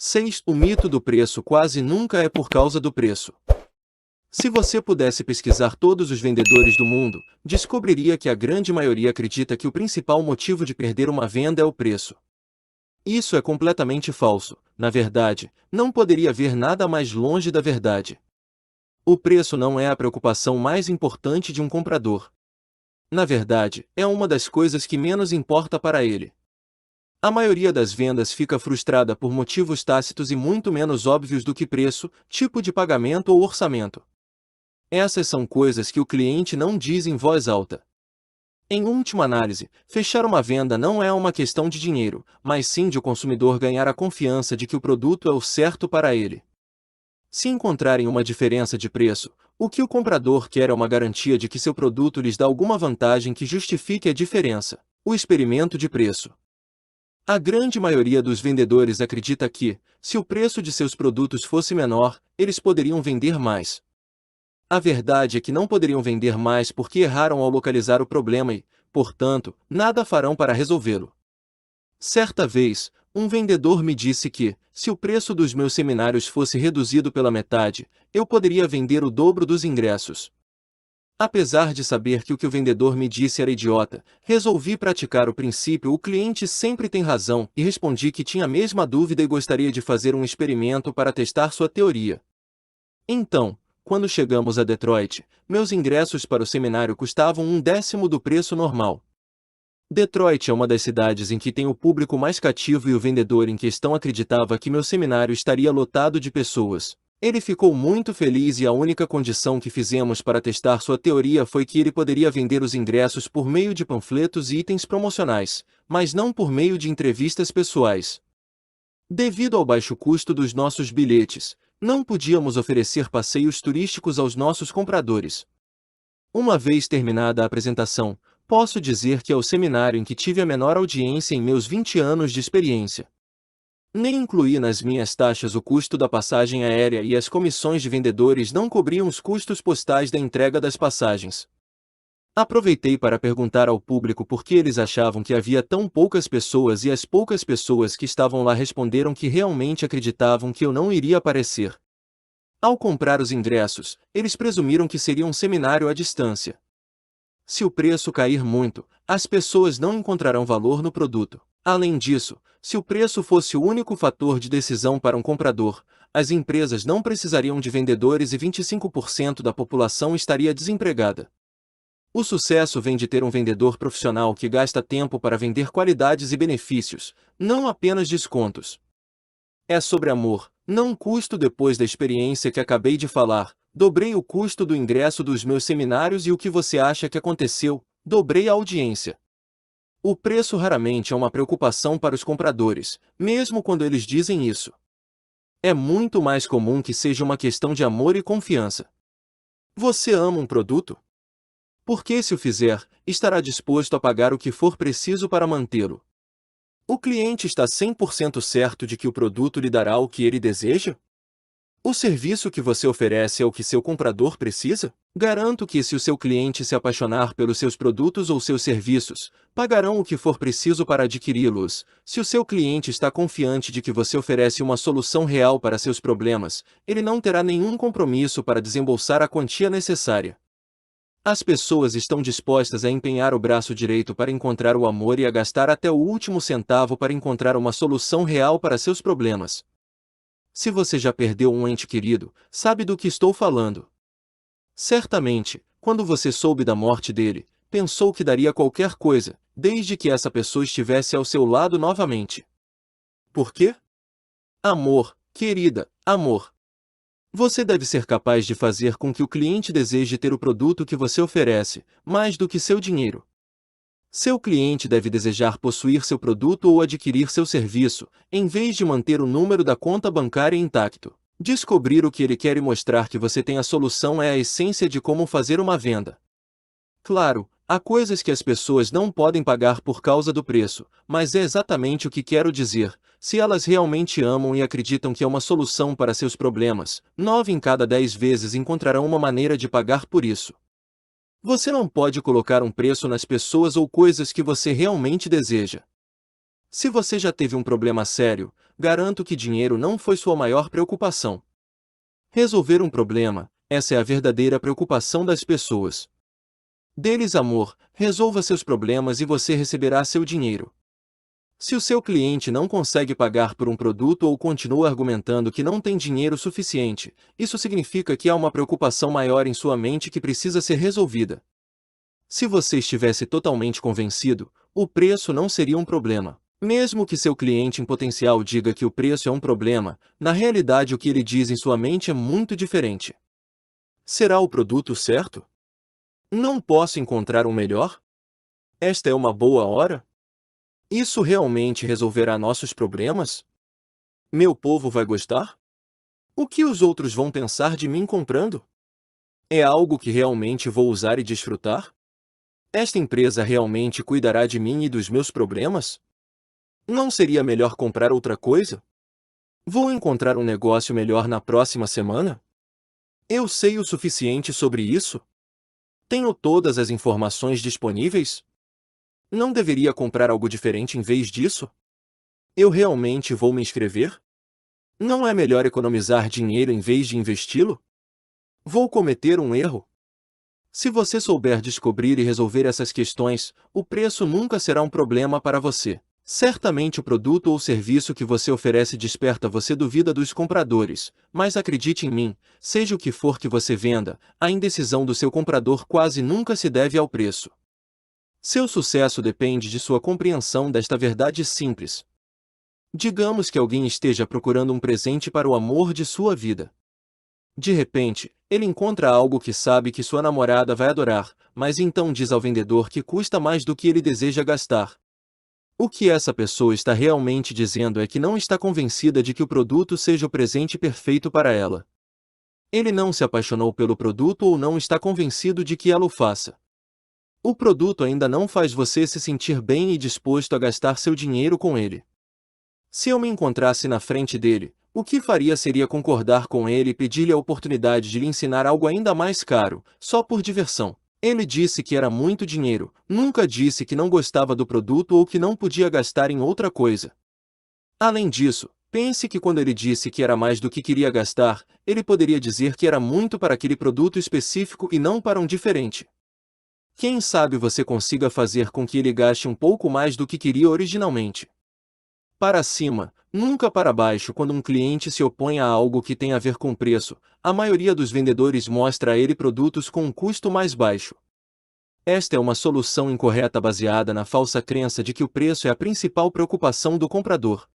6. O mito do preço quase nunca é por causa do preço. Se você pudesse pesquisar todos os vendedores do mundo, descobriria que a grande maioria acredita que o principal motivo de perder uma venda é o preço. Isso é completamente falso. Na verdade, não poderia haver nada mais longe da verdade. O preço não é a preocupação mais importante de um comprador. Na verdade, é uma das coisas que menos importa para ele. A maioria das vendas fica frustrada por motivos tácitos e muito menos óbvios do que preço, tipo de pagamento ou orçamento. Essas são coisas que o cliente não diz em voz alta. Em última análise, fechar uma venda não é uma questão de dinheiro, mas sim de o consumidor ganhar a confiança de que o produto é o certo para ele. Se encontrarem uma diferença de preço, o que o comprador quer é uma garantia de que seu produto lhes dá alguma vantagem que justifique a diferença. O experimento de preço. A grande maioria dos vendedores acredita que, se o preço de seus produtos fosse menor, eles poderiam vender mais. A verdade é que não poderiam vender mais porque erraram ao localizar o problema e, portanto, nada farão para resolvê-lo. Certa vez, um vendedor me disse que, se o preço dos meus seminários fosse reduzido pela metade, eu poderia vender o dobro dos ingressos. Apesar de saber que o que o vendedor me disse era idiota, resolvi praticar o princípio "o cliente sempre tem razão" e respondi que tinha a mesma dúvida e gostaria de fazer um experimento para testar sua teoria. Então, quando chegamos a Detroit, meus ingressos para o seminário custavam 1/10 do preço normal. Detroit é uma das cidades em que tem o público mais cativo e o vendedor em questão acreditava que meu seminário estaria lotado de pessoas. Ele ficou muito feliz e a única condição que fizemos para testar sua teoria foi que ele poderia vender os ingressos por meio de panfletos e itens promocionais, mas não por meio de entrevistas pessoais. Devido ao baixo custo dos nossos bilhetes, não podíamos oferecer passeios turísticos aos nossos compradores. Uma vez terminada a apresentação, posso dizer que é o seminário em que tive a menor audiência em meus 20 anos de experiência. Nem incluí nas minhas taxas o custo da passagem aérea e as comissões de vendedores não cobriam os custos postais da entrega das passagens. Aproveitei para perguntar ao público por que eles achavam que havia tão poucas pessoas e as poucas pessoas que estavam lá responderam que realmente acreditavam que eu não iria aparecer. Ao comprar os ingressos, eles presumiram que seria um seminário à distância. Se o preço cair muito, as pessoas não encontrarão valor no produto. Além disso, se o preço fosse o único fator de decisão para um comprador, as empresas não precisariam de vendedores e 25% da população estaria desempregada. O sucesso vem de ter um vendedor profissional que gasta tempo para vender qualidades e benefícios, não apenas descontos. É sobre amor, não custo. Depois da experiência que acabei de falar, dobrei o custo do ingresso dos meus seminários e o que você acha que aconteceu? Dobrei a audiência. O preço raramente é uma preocupação para os compradores, mesmo quando eles dizem isso. É muito mais comum que seja uma questão de amor e confiança. Você ama um produto? Porque se o fizer, estará disposto a pagar o que for preciso para mantê-lo. O cliente está 100% certo de que o produto lhe dará o que ele deseja? O serviço que você oferece é o que seu comprador precisa? Garanto que se o seu cliente se apaixonar pelos seus produtos ou seus serviços, pagarão o que for preciso para adquiri-los. Se o seu cliente está confiante de que você oferece uma solução real para seus problemas, ele não terá nenhum compromisso para desembolsar a quantia necessária. As pessoas estão dispostas a empenhar o braço direito para encontrar o amor e a gastar até o último centavo para encontrar uma solução real para seus problemas. Se você já perdeu um ente querido, sabe do que estou falando. Certamente, quando você soube da morte dele, pensou que daria qualquer coisa, desde que essa pessoa estivesse ao seu lado novamente. Por quê? Amor, querida, amor. Você deve ser capaz de fazer com que o cliente deseje ter o produto que você oferece, mais do que seu dinheiro. Seu cliente deve desejar possuir seu produto ou adquirir seu serviço, em vez de manter o número da conta bancária intacto. Descobrir o que ele quer e mostrar que você tem a solução é a essência de como fazer uma venda. Claro, há coisas que as pessoas não podem pagar por causa do preço, mas é exatamente o que quero dizer. Se elas realmente amam e acreditam que é uma solução para seus problemas, 9 em cada 10 vezes encontrarão uma maneira de pagar por isso. Você não pode colocar um preço nas pessoas ou coisas que você realmente deseja. Se você já teve um problema sério, garanto que dinheiro não foi sua maior preocupação. Resolver um problema, essa é a verdadeira preocupação das pessoas. Dê-lhes amor, resolva seus problemas e você receberá seu dinheiro. Se o seu cliente não consegue pagar por um produto ou continua argumentando que não tem dinheiro suficiente, isso significa que há uma preocupação maior em sua mente que precisa ser resolvida. Se você estivesse totalmente convencido, o preço não seria um problema. Mesmo que seu cliente em potencial diga que o preço é um problema, na realidade o que ele diz em sua mente é muito diferente. Será o produto certo? Não posso encontrar um melhor? Esta é uma boa hora? Isso realmente resolverá nossos problemas? Meu povo vai gostar? O que os outros vão pensar de mim comprando? É algo que realmente vou usar e desfrutar? Esta empresa realmente cuidará de mim e dos meus problemas? Não seria melhor comprar outra coisa? Vou encontrar um negócio melhor na próxima semana? Eu sei o suficiente sobre isso? Tenho todas as informações disponíveis? Não deveria comprar algo diferente em vez disso? Eu realmente vou me inscrever? Não é melhor economizar dinheiro em vez de investi-lo? Vou cometer um erro? Se você souber descobrir e resolver essas questões, o preço nunca será um problema para você. Certamente o produto ou serviço que você oferece desperta você dúvida dos compradores, mas acredite em mim, seja o que for que você venda, a indecisão do seu comprador quase nunca se deve ao preço. Seu sucesso depende de sua compreensão desta verdade simples. Digamos que alguém esteja procurando um presente para o amor de sua vida. De repente, ele encontra algo que sabe que sua namorada vai adorar, mas então diz ao vendedor que custa mais do que ele deseja gastar. O que essa pessoa está realmente dizendo é que não está convencida de que o produto seja o presente perfeito para ela. Ele não se apaixonou pelo produto ou não está convencido de que ela o faça. O produto ainda não faz você se sentir bem e disposto a gastar seu dinheiro com ele. Se eu me encontrasse na frente dele, o que faria seria concordar com ele e pedir-lhe a oportunidade de lhe ensinar algo ainda mais caro, só por diversão. Ele disse que era muito dinheiro, nunca disse que não gostava do produto ou que não podia gastar em outra coisa. Além disso, pense que quando ele disse que era mais do que queria gastar, ele poderia dizer que era muito para aquele produto específico e não para um diferente. Quem sabe você consiga fazer com que ele gaste um pouco mais do que queria originalmente. Para cima, nunca para baixo. Quando um cliente se opõe a algo que tem a ver com preço, a maioria dos vendedores mostra a ele produtos com um custo mais baixo. Esta é uma solução incorreta baseada na falsa crença de que o preço é a principal preocupação do comprador.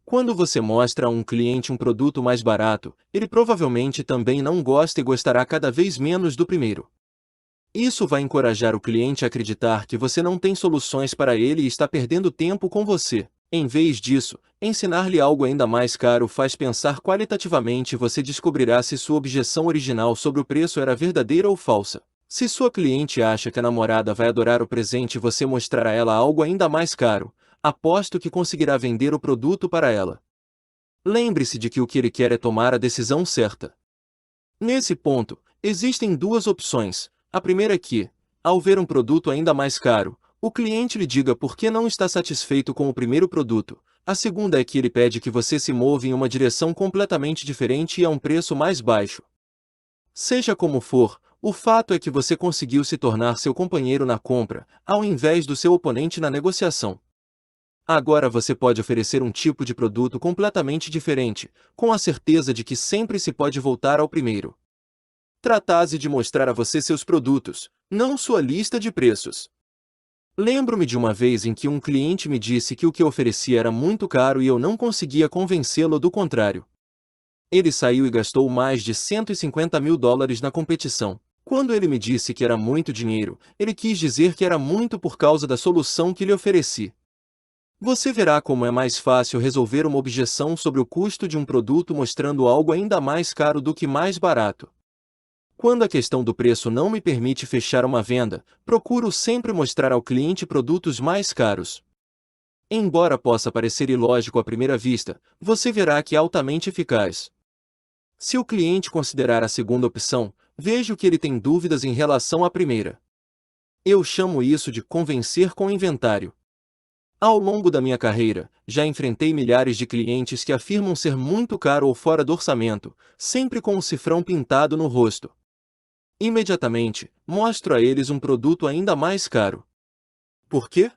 Quando você mostra a um cliente um produto mais barato, ele provavelmente também não gosta e gostará cada vez menos do primeiro. Isso vai encorajar o cliente a acreditar que você não tem soluções para ele e está perdendo tempo com você. Em vez disso, ensinar-lhe algo ainda mais caro faz pensar qualitativamente e você descobrirá se sua objeção original sobre o preço era verdadeira ou falsa. Se sua cliente acha que a namorada vai adorar o presente e você mostrar a ela algo ainda mais caro, aposto que conseguirá vender o produto para ela. Lembre-se de que o que ele quer é tomar a decisão certa. Nesse ponto, existem duas opções. A primeira é que, ao ver um produto ainda mais caro, o cliente lhe diga por que não está satisfeito com o primeiro produto. A segunda é que ele pede que você se mova em uma direção completamente diferente e a um preço mais baixo. Seja como for, o fato é que você conseguiu se tornar seu companheiro na compra, ao invés do seu oponente na negociação. Agora você pode oferecer um tipo de produto completamente diferente, com a certeza de que sempre se pode voltar ao primeiro. Tratasse de mostrar a você seus produtos, não sua lista de preços. Lembro-me de uma vez em que um cliente me disse que o que oferecia era muito caro e eu não conseguia convencê-lo do contrário. Ele saiu e gastou mais de $150 mil na competição. Quando ele me disse que era muito dinheiro, ele quis dizer que era muito por causa da solução que lhe ofereci. Você verá como é mais fácil resolver uma objeção sobre o custo de um produto mostrando algo ainda mais caro do que mais barato. Quando a questão do preço não me permite fechar uma venda, procuro sempre mostrar ao cliente produtos mais caros. Embora possa parecer ilógico à primeira vista, você verá que é altamente eficaz. Se o cliente considerar a segunda opção, vejo que ele tem dúvidas em relação à primeira. Eu chamo isso de convencer com inventário. Ao longo da minha carreira, já enfrentei milhares de clientes que afirmam ser muito caro ou fora do orçamento, sempre com um cifrão pintado no rosto. Imediatamente, mostro a eles um produto ainda mais caro. Por quê?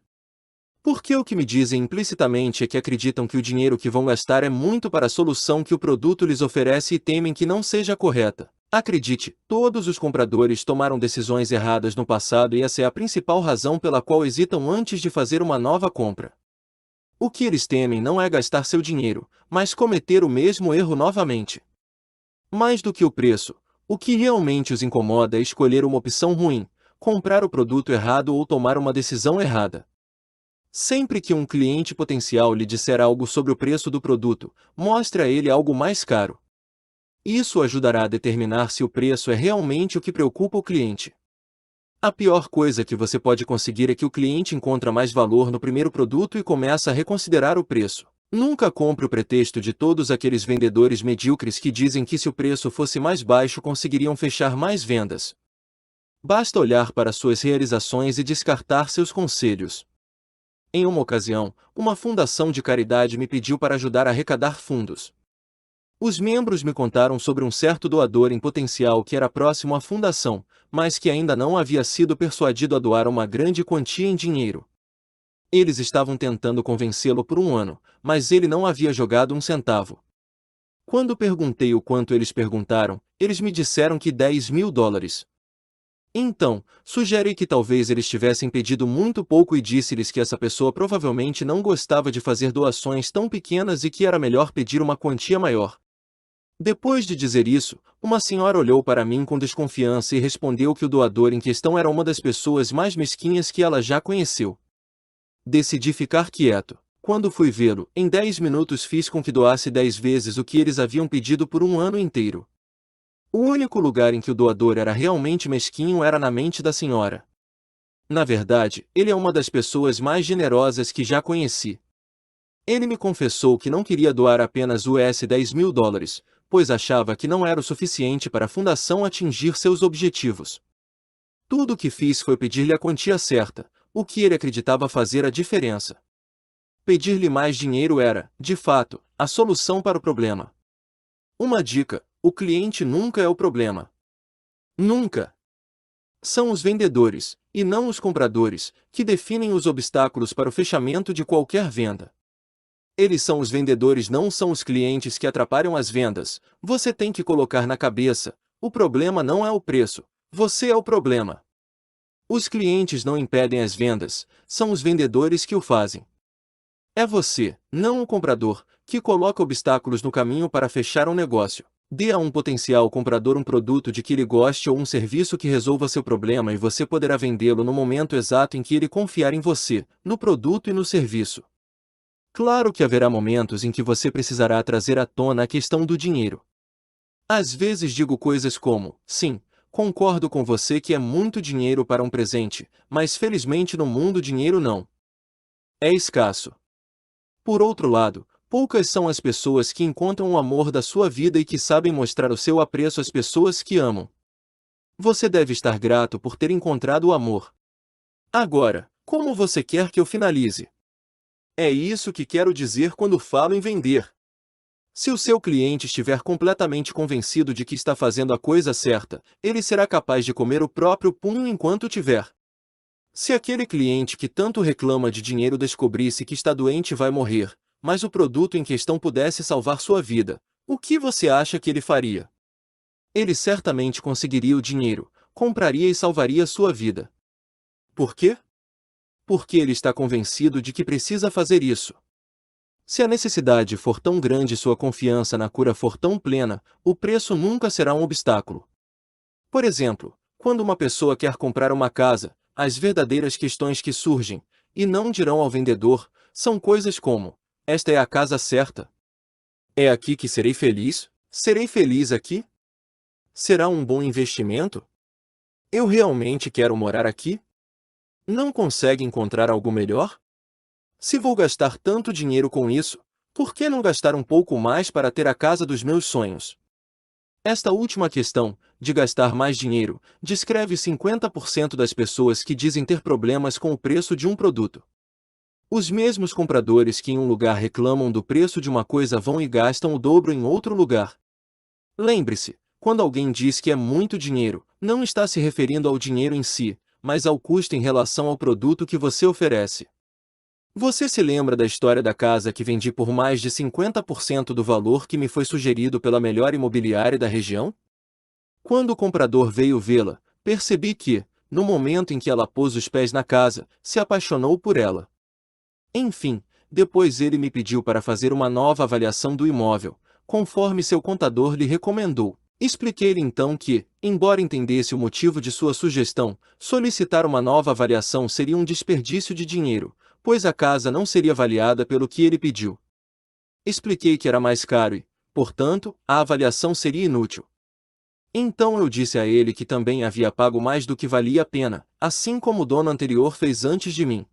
Porque o que me dizem implicitamente é que acreditam que o dinheiro que vão gastar é muito para a solução que o produto lhes oferece e temem que não seja correta. Acredite, todos os compradores tomaram decisões erradas no passado e essa é a principal razão pela qual hesitam antes de fazer uma nova compra. O que eles temem não é gastar seu dinheiro, mas cometer o mesmo erro novamente. Mais do que o preço, o que realmente os incomoda é escolher uma opção ruim, comprar o produto errado ou tomar uma decisão errada. Sempre que um cliente potencial lhe disser algo sobre o preço do produto, mostre a ele algo mais caro. Isso ajudará a determinar se o preço é realmente o que preocupa o cliente. A pior coisa que você pode conseguir é que o cliente encontra mais valor no primeiro produto e começa a reconsiderar o preço. Nunca compre o pretexto de todos aqueles vendedores medíocres que dizem que se o preço fosse mais baixo conseguiriam fechar mais vendas. Basta olhar para suas realizações e descartar seus conselhos. Em uma ocasião, uma fundação de caridade me pediu para ajudar a arrecadar fundos. Os membros me contaram sobre um certo doador em potencial que era próximo à fundação, mas que ainda não havia sido persuadido a doar uma grande quantia em dinheiro. Eles estavam tentando convencê-lo por um ano, mas ele não havia jogado um centavo. Quando perguntei o quanto eles perguntaram, eles me disseram que $10.000. Então, sugeri que talvez eles tivessem pedido muito pouco e disse-lhes que essa pessoa provavelmente não gostava de fazer doações tão pequenas e que era melhor pedir uma quantia maior. Depois de dizer isso, uma senhora olhou para mim com desconfiança e respondeu que o doador em questão era uma das pessoas mais mesquinhas que ela já conheceu. Decidi ficar quieto. Quando fui vê-lo, em 10 minutos fiz com que doasse 10 vezes o que eles haviam pedido por um ano inteiro. O único lugar em que o doador era realmente mesquinho era na mente da senhora. Na verdade, ele é uma das pessoas mais generosas que já conheci. Ele me confessou que não queria doar apenas US $10.000, pois achava que não era o suficiente para a fundação atingir seus objetivos. Tudo o que fiz foi pedir-lhe a quantia certa, o que ele acreditava fazer a diferença. Pedir-lhe mais dinheiro era, de fato, a solução para o problema. Uma dica: o cliente nunca é o problema. Nunca. São os vendedores, e não os compradores, que definem os obstáculos para o fechamento de qualquer venda. Eles são os vendedores, não são os clientes que atrapalham as vendas. Você tem que colocar na cabeça: o problema não é o preço, você é o problema. Os clientes não impedem as vendas, são os vendedores que o fazem. É você, não o comprador, que coloca obstáculos no caminho para fechar um negócio. Dê a um potencial comprador um produto de que ele goste ou um serviço que resolva seu problema e você poderá vendê-lo no momento exato em que ele confiar em você, no produto e no serviço. Claro que haverá momentos em que você precisará trazer à tona a questão do dinheiro. Às vezes digo coisas como: sim, concordo com você que é muito dinheiro para um presente, mas felizmente no mundo dinheiro não é escasso. Por outro lado, poucas são as pessoas que encontram o amor da sua vida e que sabem mostrar o seu apreço às pessoas que amam. Você deve estar grato por ter encontrado o amor. Agora, como você quer que eu finalize? É isso que quero dizer quando falo em vender. Se o seu cliente estiver completamente convencido de que está fazendo a coisa certa, ele será capaz de comer o próprio punho enquanto tiver. Se aquele cliente que tanto reclama de dinheiro descobrisse que está doente e vai morrer, mas o produto em questão pudesse salvar sua vida, o que você acha que ele faria? Ele certamente conseguiria o dinheiro, compraria e salvaria sua vida. Por quê? Porque ele está convencido de que precisa fazer isso. Se a necessidade for tão grande e sua confiança na cura for tão plena, o preço nunca será um obstáculo. Por exemplo, quando uma pessoa quer comprar uma casa, as verdadeiras questões que surgem, e não dirão ao vendedor, são coisas como: esta é a casa certa? É aqui que serei feliz? Serei feliz aqui? Será um bom investimento? Eu realmente quero morar aqui? Não consegue encontrar algo melhor? Se vou gastar tanto dinheiro com isso, por que não gastar um pouco mais para ter a casa dos meus sonhos? Esta última questão, de gastar mais dinheiro, descreve 50% das pessoas que dizem ter problemas com o preço de um produto. Os mesmos compradores que em um lugar reclamam do preço de uma coisa vão e gastam o dobro em outro lugar. Lembre-se, quando alguém diz que é muito dinheiro, não está se referindo ao dinheiro em si, mas ao custo em relação ao produto que você oferece. Você se lembra da história da casa que vendi por mais de 50% do valor que me foi sugerido pela melhor imobiliária da região? Quando o comprador veio vê-la, percebi que, no momento em que ela pôs os pés na casa, se apaixonou por ela. Enfim, depois ele me pediu para fazer uma nova avaliação do imóvel, conforme seu contador lhe recomendou. Expliquei-lhe então que, embora entendesse o motivo de sua sugestão, solicitar uma nova avaliação seria um desperdício de dinheiro, pois a casa não seria avaliada pelo que ele pediu. Expliquei que era mais caro e, portanto, a avaliação seria inútil. Então eu disse a ele que também havia pago mais do que valia a pena, assim como o dono anterior fez antes de mim.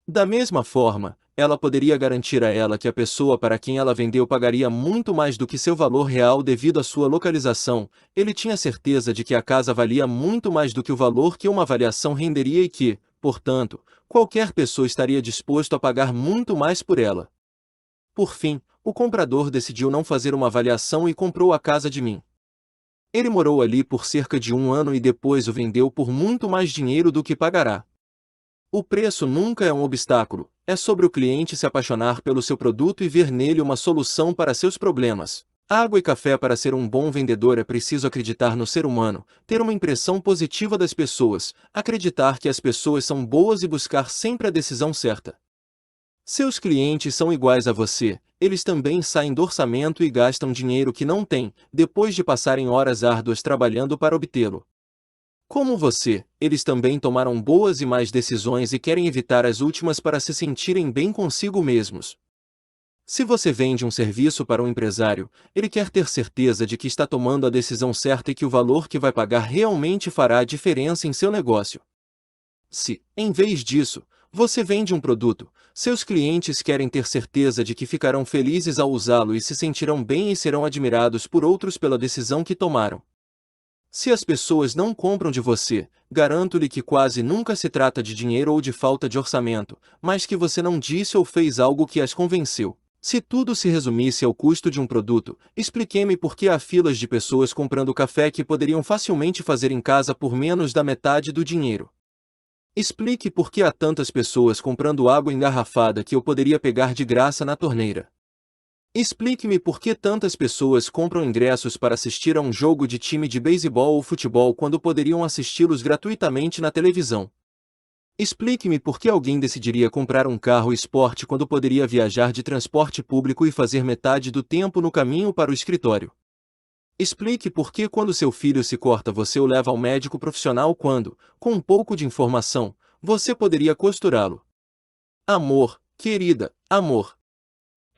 Da mesma forma, ela poderia garantir a ela que a pessoa para quem ela vendeu pagaria muito mais do que seu valor real devido à sua localização. Ele tinha certeza de que a casa valia muito mais do que o valor que uma avaliação renderia e que, portanto, qualquer pessoa estaria disposto a pagar muito mais por ela. Por fim, o comprador decidiu não fazer uma avaliação e comprou a casa de mim. Ele morou ali por cerca de 1 ano e depois o vendeu por muito mais dinheiro do que pagará. O preço nunca é um obstáculo, é sobre o cliente se apaixonar pelo seu produto e ver nele uma solução para seus problemas. Água e café. Para ser um bom vendedor é preciso acreditar no ser humano, ter uma impressão positiva das pessoas, acreditar que as pessoas são boas e buscar sempre a decisão certa. Seus clientes são iguais a você, eles também saem do orçamento e gastam dinheiro que não têm, depois de passarem horas árduas trabalhando para obtê-lo. Como você, eles também tomaram boas e más decisões e querem evitar as últimas para se sentirem bem consigo mesmos. Se você vende um serviço para um empresário, ele quer ter certeza de que está tomando a decisão certa e que o valor que vai pagar realmente fará a diferença em seu negócio. Se, em vez disso, você vende um produto, seus clientes querem ter certeza de que ficarão felizes ao usá-lo e se sentirão bem e serão admirados por outros pela decisão que tomaram. Se as pessoas não compram de você, garanto-lhe que quase nunca se trata de dinheiro ou de falta de orçamento, mas que você não disse ou fez algo que as convenceu. Se tudo se resumisse ao custo de um produto, expliquei-me por que há filas de pessoas comprando café que poderiam facilmente fazer em casa por menos da metade do dinheiro. Explique por que há tantas pessoas comprando água engarrafada que eu poderia pegar de graça na torneira. Explique-me por que tantas pessoas compram ingressos para assistir a um jogo de time de beisebol ou futebol quando poderiam assisti-los gratuitamente na televisão. Explique-me por que alguém decidiria comprar um carro esporte quando poderia viajar de transporte público e fazer metade do tempo no caminho para o escritório. Explique por que quando seu filho se corta você o leva ao médico profissional quando, com um pouco de informação, você poderia costurá-lo. Amor, querida, amor.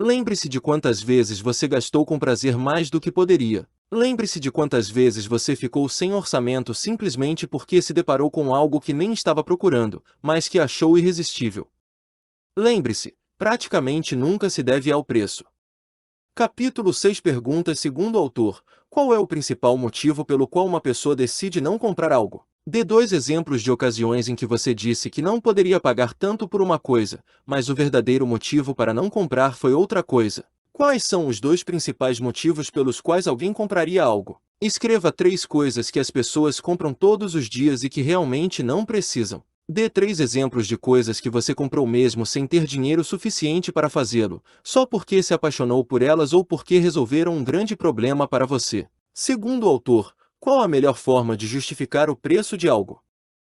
Lembre-se de quantas vezes você gastou com prazer mais do que poderia. Lembre-se de quantas vezes você ficou sem orçamento simplesmente porque se deparou com algo que nem estava procurando, mas que achou irresistível. Lembre-se, praticamente nunca se deve ao preço. Capítulo 6. Perguntas. Segundo o autor, qual é o principal motivo pelo qual uma pessoa decide não comprar algo? Dê 2 exemplos de ocasiões em que você disse que não poderia pagar tanto por uma coisa, mas o verdadeiro motivo para não comprar foi outra coisa. Quais são os 2 principais motivos pelos quais alguém compraria algo? Escreva 3 coisas que as pessoas compram todos os dias e que realmente não precisam. Dê 3 exemplos de coisas que você comprou mesmo sem ter dinheiro suficiente para fazê-lo, só porque se apaixonou por elas ou porque resolveram um grande problema para você. Segundo o autor, qual a melhor forma de justificar o preço de algo?